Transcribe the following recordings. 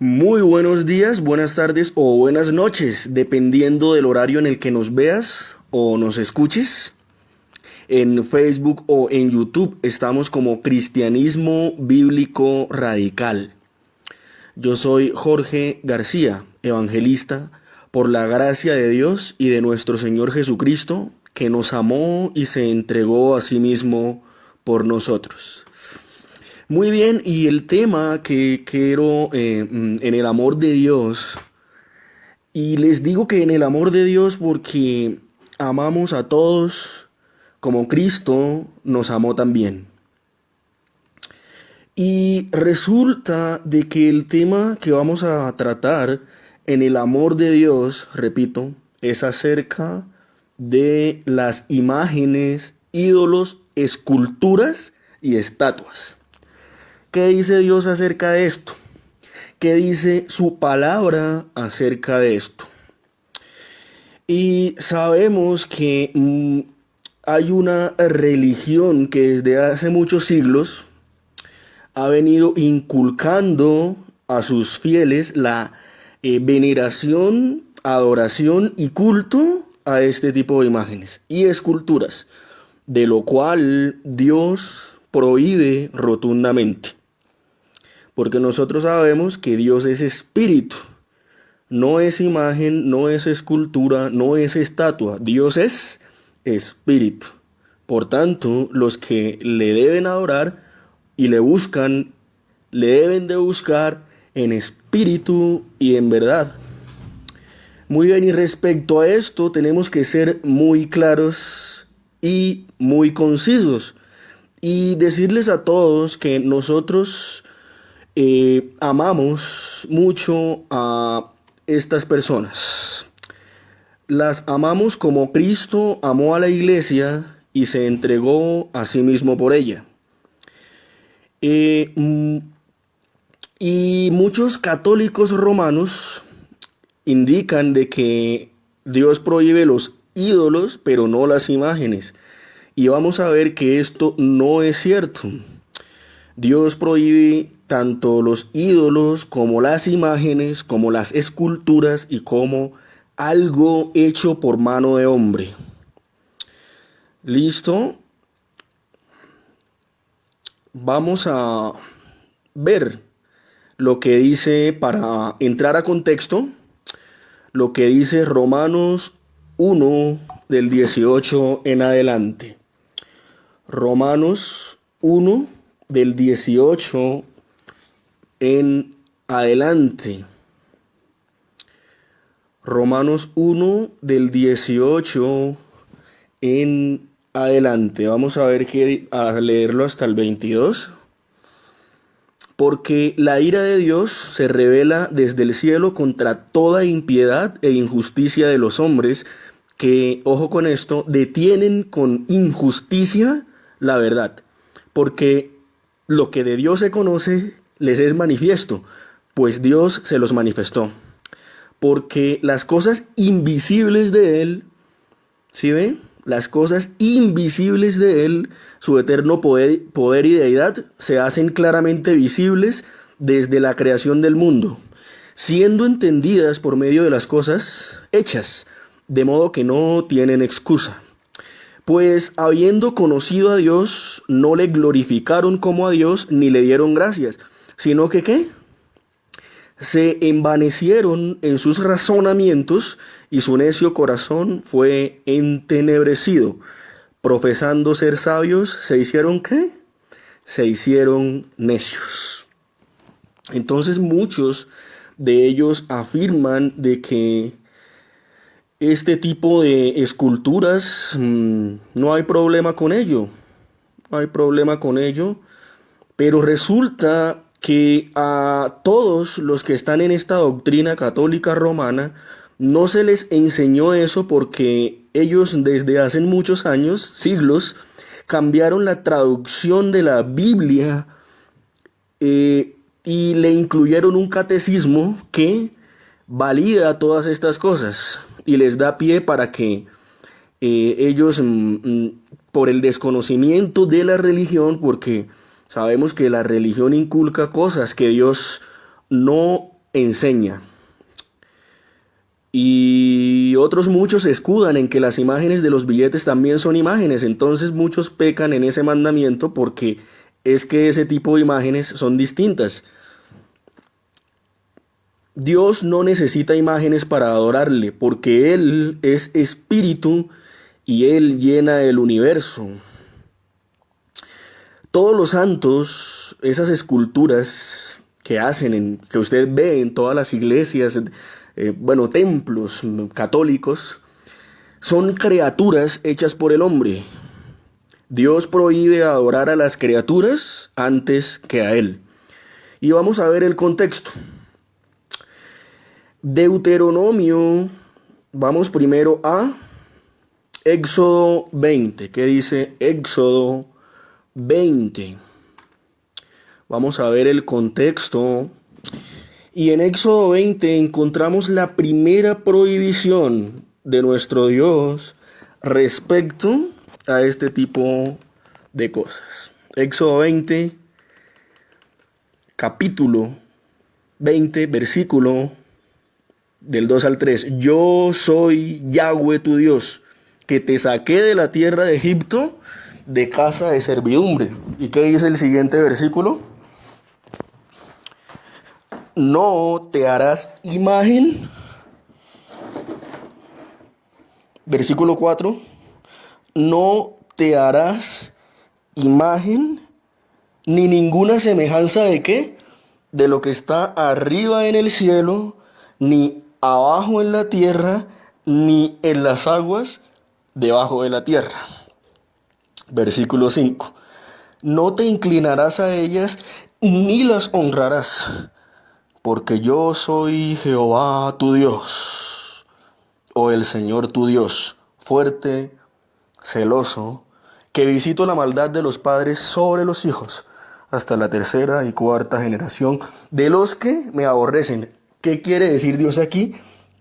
Muy buenos días, buenas tardes o buenas noches, dependiendo del horario en el que nos veas o nos escuches. En Facebook o en YouTube estamos como Cristianismo Bíblico Radical. Yo soy Jorge García, evangelista, por la gracia de Dios y de nuestro Señor Jesucristo, que nos amó y se entregó a sí mismo por nosotros. Muy bien, y el tema que quiero en el amor de Dios, y les digo que en el amor de Dios porque amamos a todos como Cristo nos amó también. Y resulta de que el tema que vamos a tratar en el amor de Dios, repito, es acerca de las imágenes, ídolos, esculturas y estatuas. ¿Qué dice Dios acerca de esto? ¿Qué dice su palabra acerca de esto? Y sabemos que hay una religión que desde hace muchos siglos ha venido inculcando a sus fieles la veneración, adoración y culto a este tipo de imágenes y esculturas, de lo cual Dios prohíbe rotundamente. Porque nosotros sabemos que Dios es espíritu, no es imagen, no es escultura, no es estatua. Dios es espíritu. Por tanto, los que le deben adorar y le buscan, le deben de buscar en espíritu y en verdad. Muy bien, y respecto a esto tenemos que ser muy claros y muy concisos. Y decirles a todos que nosotros amamos mucho a estas personas. Las amamos como Cristo amó a la iglesia y se entregó a sí mismo por ella. Y muchos católicos romanos indican de que Dios prohíbe los ídolos, pero no las imágenes. Y vamos a ver que esto no es cierto. Dios prohíbe tanto los ídolos como las imágenes, como las esculturas y como algo hecho por mano de hombre. ¿Listo? Vamos a ver lo que dice, para entrar a contexto, lo que dice Romanos 1 del 18 en adelante. Romanos 1 del 18 en adelante. Romanos 1 del 18 en adelante. Vamos a ver a leerlo hasta el 22. Porque la ira de Dios se revela desde el cielo contra toda impiedad e injusticia de los hombres que, ojo con esto, detienen con injusticia la verdad. Porque lo que de Dios se conoce les es manifiesto, pues Dios se los manifestó. Porque las cosas invisibles de Él, ¿sí ve? Las cosas invisibles de Él, su eterno poder y deidad, se hacen claramente visibles desde la creación del mundo, siendo entendidas por medio de las cosas hechas, de modo que no tienen excusa. Pues habiendo conocido a Dios, no le glorificaron como a Dios, ni le dieron gracias, sino que ¿qué? Se envanecieron en sus razonamientos y su necio corazón fue entenebrecido. Profesando ser sabios, ¿se hicieron qué? Se hicieron necios. Entonces muchos de ellos afirman de que este tipo de esculturas no hay problema con ello. No hay problema con ello. Pero resulta que a todos los que están en esta doctrina católica romana no se les enseñó eso, porque ellos desde hace muchos años, siglos, cambiaron la traducción de la Biblia y le incluyeron un catecismo que valida todas estas cosas y les da pie para que ellos, por el desconocimiento de la religión, porque sabemos que la religión inculca cosas que Dios no enseña. Y otros muchos se escudan en que las imágenes de los billetes también son imágenes. Entonces muchos pecan en ese mandamiento porque es que ese tipo de imágenes son distintas. Dios no necesita imágenes para adorarle porque Él es espíritu y Él llena el universo. Todos los santos, esas esculturas que hacen, que usted ve en todas las iglesias, templos católicos, son criaturas hechas por el hombre. Dios prohíbe adorar a las criaturas antes que a Él. Y vamos a ver el contexto. Deuteronomio, vamos primero a Éxodo 20. ¿Qué dice Éxodo 20? Vamos a ver el contexto. Y en Éxodo 20 encontramos la primera prohibición de nuestro Dios respecto a este tipo de cosas. Éxodo 20, capítulo 20, versículo del 2 al 3. Yo soy Yahweh tu Dios, que te saqué de la tierra de Egipto, de casa de servidumbre. ¿Y qué dice el siguiente versículo? No te harás imagen. Versículo 4. No te harás imagen ni ninguna semejanza de qué, de lo que está arriba en el cielo, ni abajo en la tierra, ni en las aguas debajo de la tierra. Versículo 5. No te inclinarás a ellas ni las honrarás, porque yo soy Jehová tu Dios, o el Señor tu Dios, fuerte, celoso, que visito la maldad de los padres sobre los hijos, hasta la tercera y cuarta generación de los que me aborrecen. ¿Qué quiere decir Dios aquí?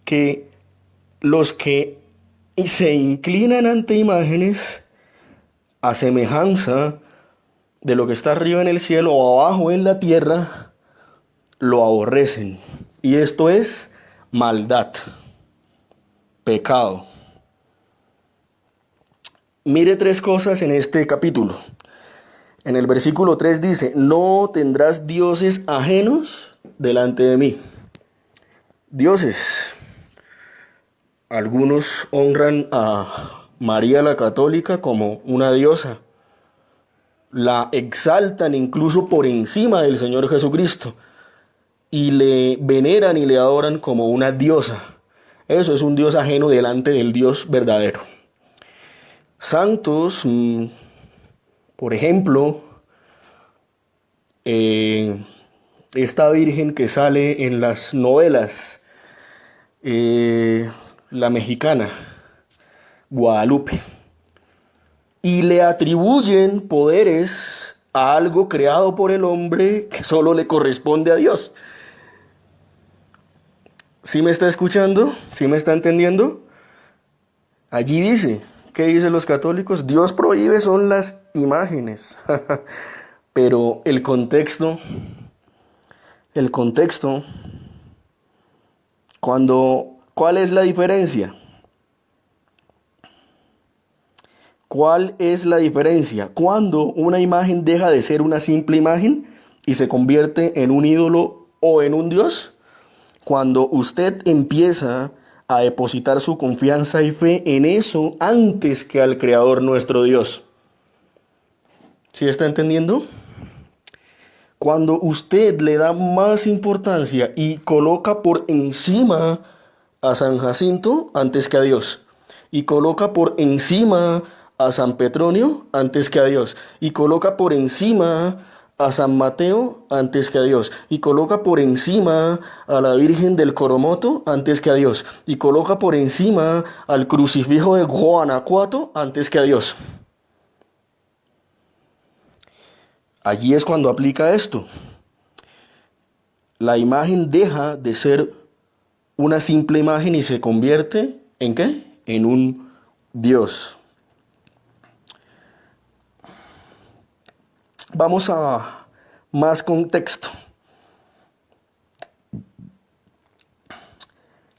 Que los que se inclinan ante imágenes a semejanza de lo que está arriba en el cielo o abajo en la tierra, lo aborrecen. Y esto es maldad, pecado. Mire tres cosas en este capítulo. En el versículo 3 dice, no tendrás dioses ajenos delante de mí. Dioses. Algunos honran a María la Católica como una diosa. La exaltan incluso por encima del Señor Jesucristo. Y le veneran y le adoran como una diosa. Eso es un Dios ajeno delante del Dios verdadero. Santos, por ejemplo, esta virgen que sale en las novelas, la mexicana, Guadalupe, y le atribuyen poderes a algo creado por el hombre que solo le corresponde a Dios. ¿Sí me está escuchando? ¿Sí me está entendiendo? Allí dice, ¿qué dicen los católicos? Dios prohíbe son las imágenes. Pero el contexto, ¿cuál es la diferencia? ¿Cuál es la diferencia? Cuando una imagen deja de ser una simple imagen y se convierte en un ídolo o en un dios. Cuando usted empieza a depositar su confianza y fe en eso antes que al Creador nuestro Dios. ¿Sí está entendiendo? Cuando usted le da más importancia y coloca por encima a San Jacinto antes que a Dios, y coloca por encima a San Petronio antes que a Dios, y coloca por encima a San Mateo antes que a Dios, y coloca por encima a la Virgen del Coromoto antes que a Dios, y coloca por encima al crucifijo de Guanajuato antes que a Dios. Allí es cuando aplica esto. La imagen deja de ser una simple imagen y se convierte ¿en qué? En un Dios. Vamos a más contexto.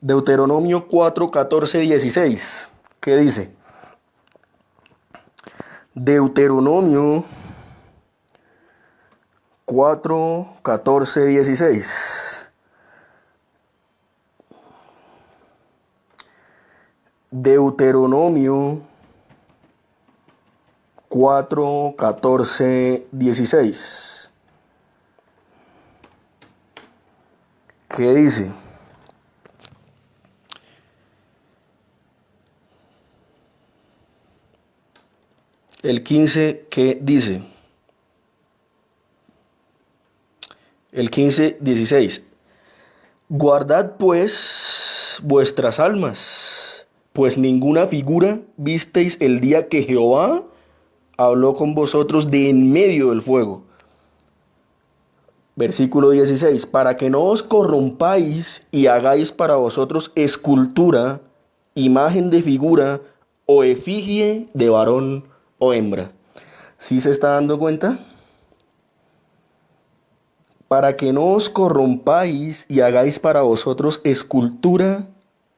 Deuteronomio 4, 14, 16. ¿Qué dice? Deuteronomio 4, 14, 16. Deuteronomio 4, 14, 16. ¿Qué dice? El 15, ¿qué dice? El 15, 16. Guardad pues vuestras almas, pues ninguna figura visteis el día que Jehová habló con vosotros de en medio del fuego. Versículo 16. Para que no os corrompáis y hagáis para vosotros escultura, imagen de figura o efigie de varón o hembra. ¿Sí se está dando cuenta? Para que no os corrompáis y hagáis para vosotros escultura,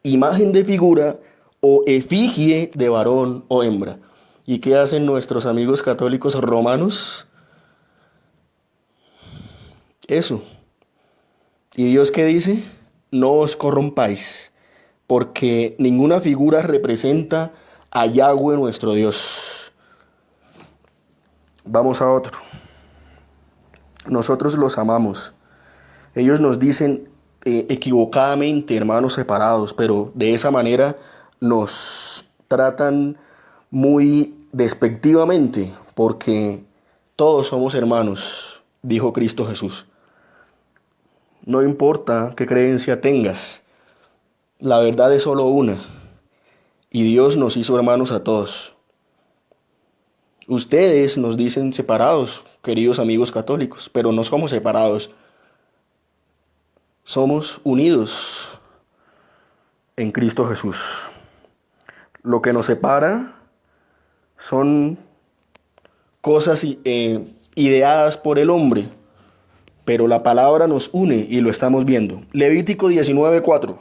imagen de figura o efigie de varón o hembra. ¿Y qué hacen nuestros amigos católicos romanos? Eso. ¿Y Dios qué dice? No os corrompáis, porque ninguna figura representa a Yahweh nuestro Dios. Vamos a otro. Nosotros los amamos. Ellos nos dicen equivocadamente hermanos separados, pero de esa manera nos tratan muy despectivamente, porque todos somos hermanos, dijo Cristo Jesús. No importa qué creencia tengas, la verdad es solo una, y Dios nos hizo hermanos a todos. Ustedes nos dicen separados, queridos amigos católicos, pero no somos separados. Somos unidos en Cristo Jesús. Lo que nos separa son cosas ideadas por el hombre, pero la palabra nos une y lo estamos viendo. Levítico 19:4.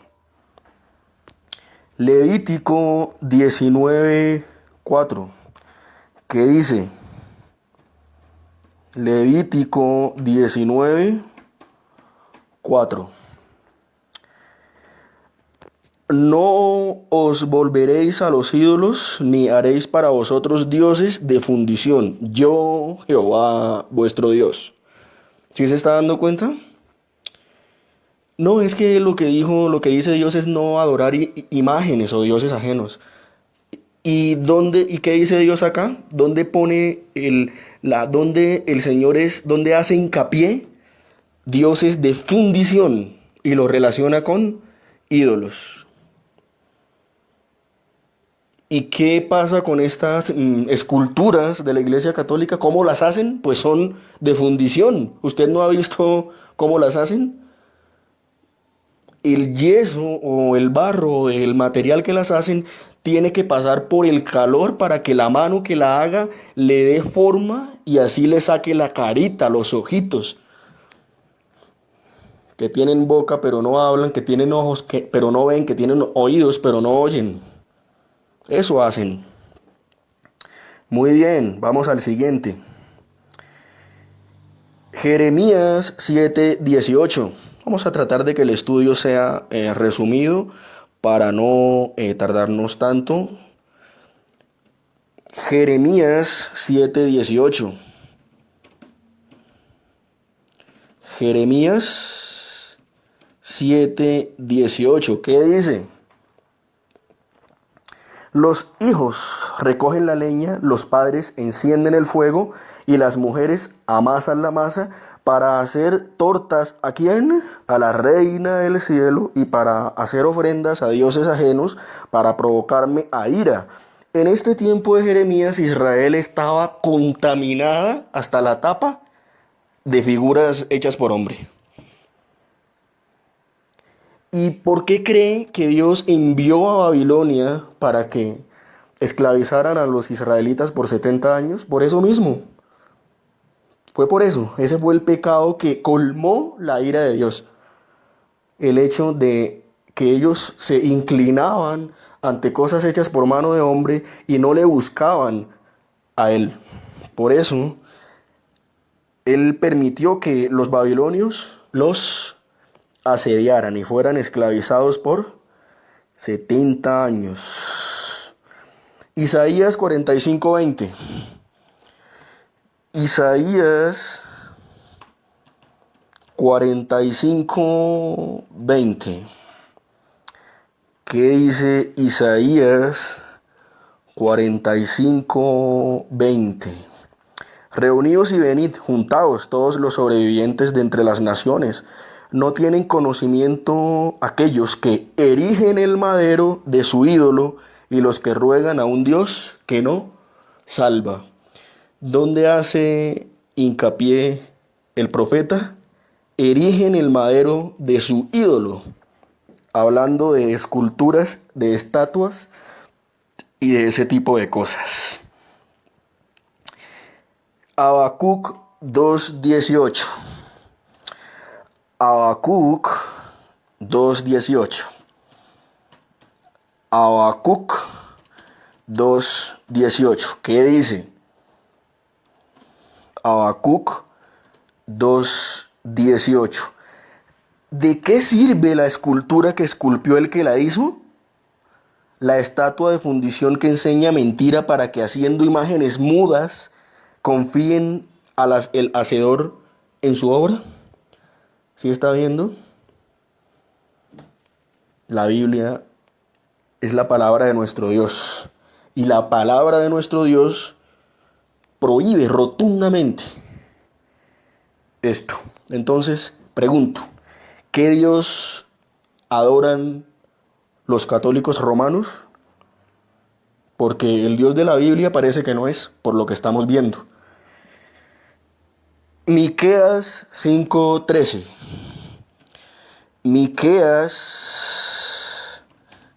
Levítico 19:4. ¿Qué dice? Levítico 19:4. No os volveréis a los ídolos, ni haréis para vosotros dioses de fundición. Yo, Jehová, vuestro Dios. ¿Sí se está dando cuenta? No, es que lo que dice Dios es no adorar imágenes o dioses ajenos. ¿Y qué dice Dios acá? ¿Dónde pone dónde el Señor dónde hace hincapié? Dioses de fundición y lo relaciona con ídolos. ¿Y qué pasa con estas esculturas de la Iglesia Católica? ¿Cómo las hacen? Pues son de fundición. ¿Usted no ha visto cómo las hacen? El yeso o el barro, el material que las hacen, tiene que pasar por el calor para que la mano que la haga le dé forma y así le saque la carita, los ojitos. Que tienen boca pero no hablan, que tienen ojos pero no ven, que tienen oídos pero no oyen. Eso hacen. Muy bien, vamos al siguiente. Jeremías 7:18. Vamos a tratar de que el estudio sea resumido para no tardarnos tanto. Jeremías 7:18. Jeremías 7:18. ¿Qué dice? Los hijos recogen la leña, los padres encienden el fuego y las mujeres amasan la masa para hacer tortas. ¿A quién? A la reina del cielo, y para hacer ofrendas a dioses ajenos, para provocarme a ira. En este tiempo de Jeremías, Israel estaba contaminada hasta la tapa de figuras hechas por hombre. ¿Y por qué cree que Dios envió a Babilonia para que esclavizaran a los israelitas por 70 años? Por eso mismo. Fue por eso. Ese fue el pecado que colmó la ira de Dios. El hecho de que ellos se inclinaban ante cosas hechas por mano de hombre y no le buscaban a él. Por eso, él permitió que los babilonios los asediaran y fueran esclavizados por 70 años. Isaías 45:20. Isaías 45:20. ¿Qué dice Isaías 45:20? Reuníos y venid, juntaos todos los sobrevivientes de entre las naciones. ¿No tienen conocimiento aquellos que erigen el madero de su ídolo y los que ruegan a un Dios que no salva? ¿Dónde hace hincapié el profeta? Erigen el madero de su ídolo, hablando de esculturas, de estatuas y de ese tipo de cosas. Habacuc 2:18. Habacuc 2:18. Habacuc 2:18. ¿Qué dice? Habacuc 2:18. ¿De qué sirve la escultura que esculpió el que la hizo? La estatua de fundición que enseña mentira para que haciendo imágenes mudas confíen el hacedor en su obra. ¿Sí está viendo? La Biblia es la palabra de nuestro Dios. Y la palabra de nuestro Dios prohíbe rotundamente esto. Entonces, pregunto, ¿qué Dios adoran los católicos romanos? Porque el Dios de la Biblia parece que no es, por lo que estamos viendo. Miqueas 5:13. Miqueas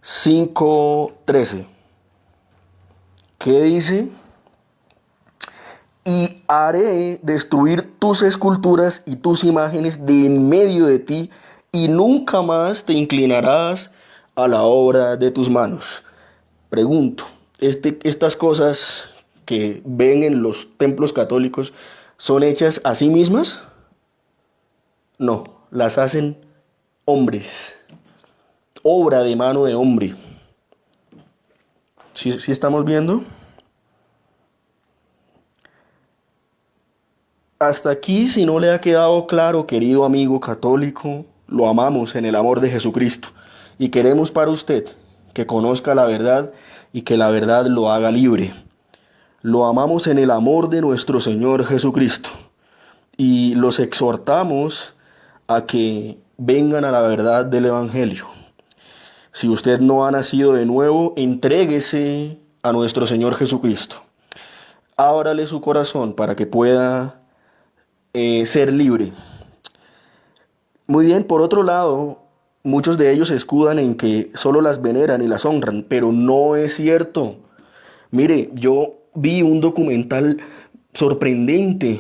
5:13. ¿Qué dice? Y haré destruir tus esculturas y tus imágenes de en medio de ti, y nunca más te inclinarás a la obra de tus manos. Pregunto, estas cosas que ven en los templos católicos, ¿son hechas a sí mismas? No, las hacen hombres, obra de mano de hombre. ¿Sí estamos viendo? Hasta aquí, si no le ha quedado claro, querido amigo católico, lo amamos en el amor de Jesucristo y queremos para usted que conozca la verdad y que la verdad lo haga libre. Lo amamos en el amor de nuestro Señor Jesucristo y los exhortamos a que vengan a la verdad del Evangelio. Si usted no ha nacido de nuevo, entréguese a nuestro Señor Jesucristo. Ábrale su corazón para que pueda ser libre. Muy bien, por otro lado, muchos de ellos se escudan en que solo las veneran y las honran, pero no es cierto. Mire, yo vi un documental sorprendente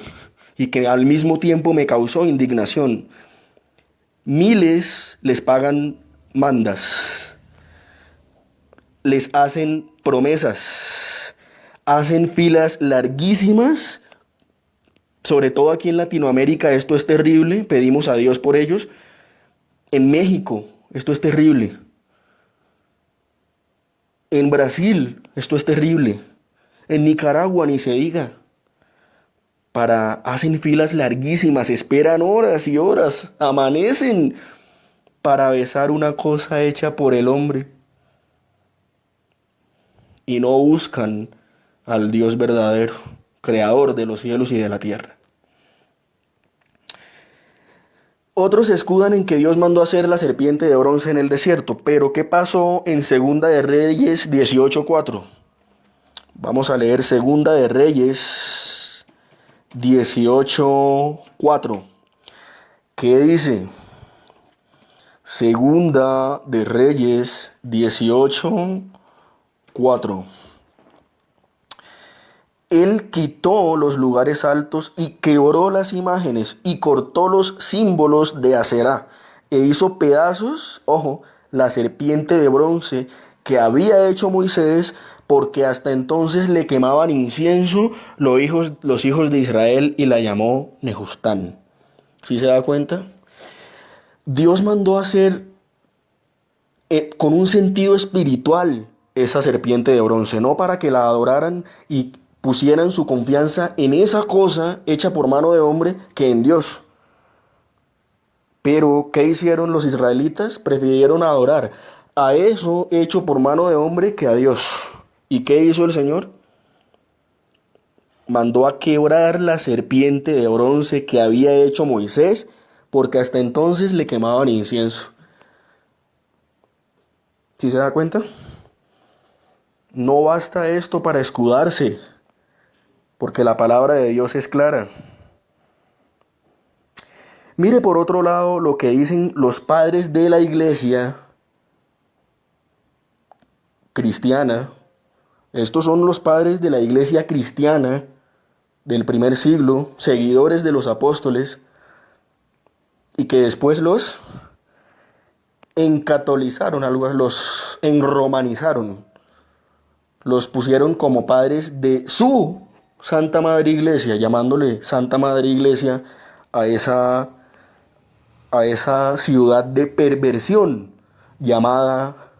y que al mismo tiempo me causó indignación. Miles les pagan mandas, les hacen promesas, hacen filas larguísimas. Sobre todo aquí en Latinoamérica esto es terrible, pedimos a Dios por ellos. En México esto es terrible. En Brasil esto es terrible. En Nicaragua ni se diga. Hacen filas larguísimas, esperan horas y horas, amanecen para besar una cosa hecha por el hombre. Y no buscan al Dios verdadero, creador de los cielos y de la tierra. Otros se escudan en que Dios mandó hacer la serpiente de bronce en el desierto. Pero ¿qué pasó en Segunda de Reyes 18:4? Vamos a leer Segunda de Reyes 18:4. ¿Qué dice? Segunda de Reyes 18:4. Él quitó los lugares altos y quebró las imágenes y cortó los símbolos de Aserá e hizo pedazos, ojo, la serpiente de bronce que había hecho Moisés, porque hasta entonces le quemaban incienso los hijos de Israel, y la llamó Nehustán. ¿Sí se da cuenta? Dios mandó hacer con un sentido espiritual esa serpiente de bronce, no para que la adoraran y pusieran su confianza en esa cosa hecha por mano de hombre que en Dios. Pero, ¿qué hicieron los israelitas? Prefirieron adorar a eso hecho por mano de hombre que a Dios. ¿Y qué hizo el Señor? Mandó a quebrar la serpiente de bronce que había hecho Moisés, porque hasta entonces le quemaban incienso. ¿Sí se da cuenta? No basta esto para escudarse, porque la palabra de Dios es clara. Mire por otro lado lo que dicen los padres de la iglesia cristiana. Estos son los padres de la iglesia cristiana del primer siglo, seguidores de los apóstoles, y que después los encatolizaron, los enromanizaron, los pusieron como padres de su Santa Madre Iglesia, llamándole Santa Madre Iglesia a esa ciudad de perversión llamada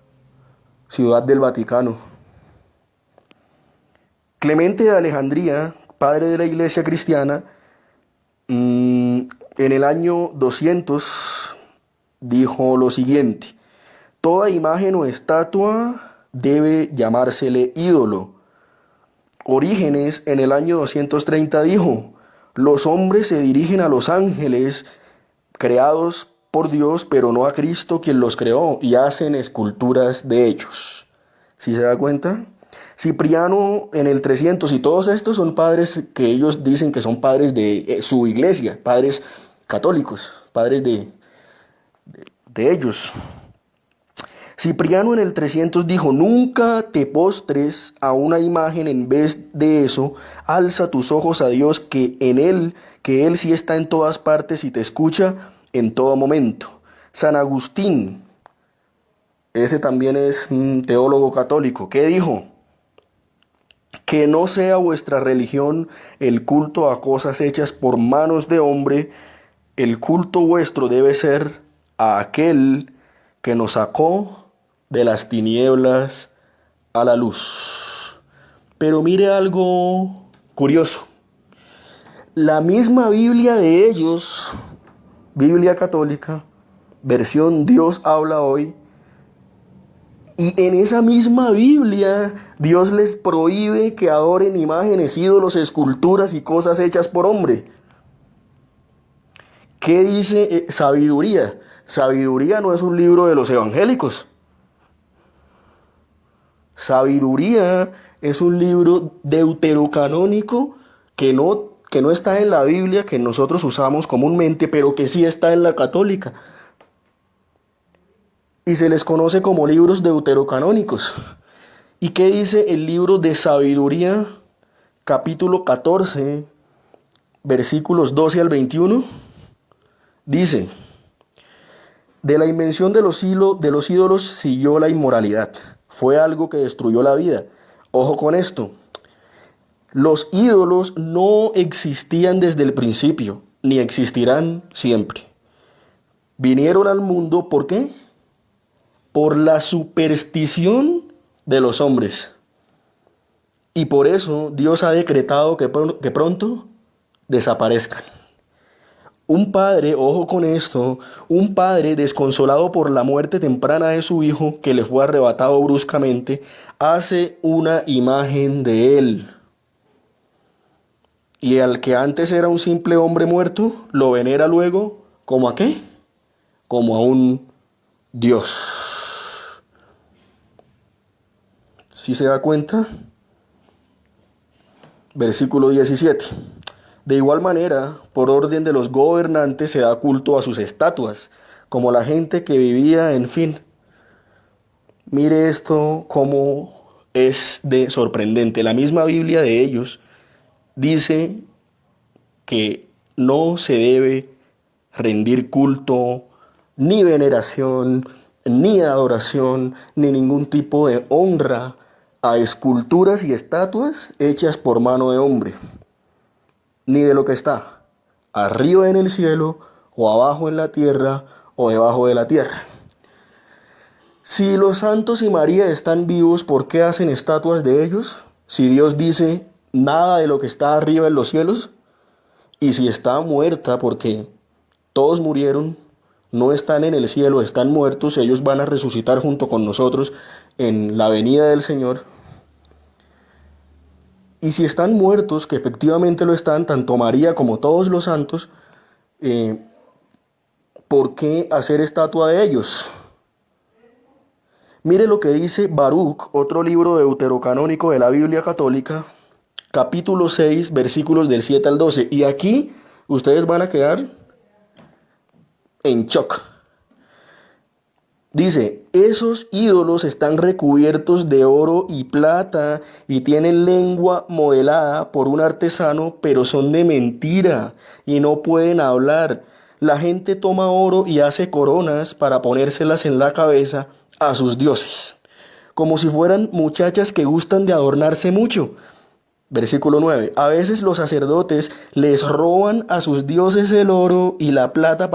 Ciudad del Vaticano. Clemente de Alejandría, padre de la iglesia cristiana, en el año 200 dijo lo siguiente: toda imagen o estatua debe llamársele ídolo. Orígenes en el año 230 dijo: los hombres se dirigen a los ángeles creados por Dios, pero no a Cristo quien los creó, y hacen esculturas de ellos. ¿Sí se da cuenta? Cipriano en el 300, y todos estos son padres que ellos dicen que son padres de su iglesia, padres católicos, padres de ellos. Cipriano en el 300 dijo: nunca te postres a una imagen, en vez de eso, alza tus ojos a Dios, que Él sí está en todas partes y te escucha en todo momento. San Agustín, ese también es un teólogo católico, ¿qué dijo? Que no sea vuestra religión el culto a cosas hechas por manos de hombre, el culto vuestro debe ser a aquel que nos sacó de las tinieblas a la luz. Pero mire algo curioso. La misma Biblia de ellos, Biblia católica, versión Dios habla hoy, y en esa misma Biblia Dios les prohíbe que adoren imágenes, ídolos, esculturas y cosas hechas por hombre. ¿Qué dice Sabiduría? Sabiduría no es un libro de los evangélicos. Sabiduría es un libro deuterocanónico que no está en la Biblia que nosotros usamos comúnmente, pero que sí está en la católica. Y se les conoce como libros deuterocanónicos. ¿Y qué dice el libro de Sabiduría, capítulo 14, versículos 12 al 21? Dice: de la invención de los ídolos siguió la inmoralidad. Fue algo que destruyó la vida. Ojo con esto. Los ídolos no existían desde el principio, ni existirán siempre. Vinieron al mundo, ¿por qué? Por la superstición de los hombres. Y por eso Dios ha decretado que pronto desaparezcan. Un padre, ojo con esto, un padre desconsolado por la muerte temprana de su hijo, que le fue arrebatado bruscamente, hace una imagen de él. Y al que antes era un simple hombre muerto, lo venera luego, ¿como a qué? Como a un Dios. ¿Sí se da cuenta? Versículo 17. De igual manera, por orden de los gobernantes se da culto a sus estatuas, como la gente que vivía, en fin. Mire esto cómo es de sorprendente. La misma Biblia de ellos dice que no se debe rendir culto, ni veneración, ni adoración, ni ningún tipo de honra a esculturas y estatuas hechas por mano de hombre, ni de lo que está arriba en el cielo, o abajo en la tierra, o debajo de la tierra. Si los santos y María están vivos, ¿por qué hacen estatuas de ellos? Si Dios dice nada de lo que está arriba en los cielos, y si está muerta, porque todos murieron, no están en el cielo, están muertos, ellos van a resucitar junto con nosotros en la venida del Señor. Y si están muertos, que efectivamente lo están, tanto María como todos los santos, ¿por qué hacer estatua de ellos? Mire lo que dice Baruch, otro libro deuterocanónico de la Biblia católica, capítulo 6, versículos del 7 al 12. Y aquí ustedes van a quedar en shock. Dice, esos ídolos están recubiertos de oro y plata y tienen lengua modelada por un artesano, pero son de mentira y no pueden hablar. La gente toma oro y hace coronas para ponérselas en la cabeza a sus dioses, como si fueran muchachas que gustan de adornarse mucho. Versículo 9. A veces los sacerdotes les roban a sus dioses el oro y la plata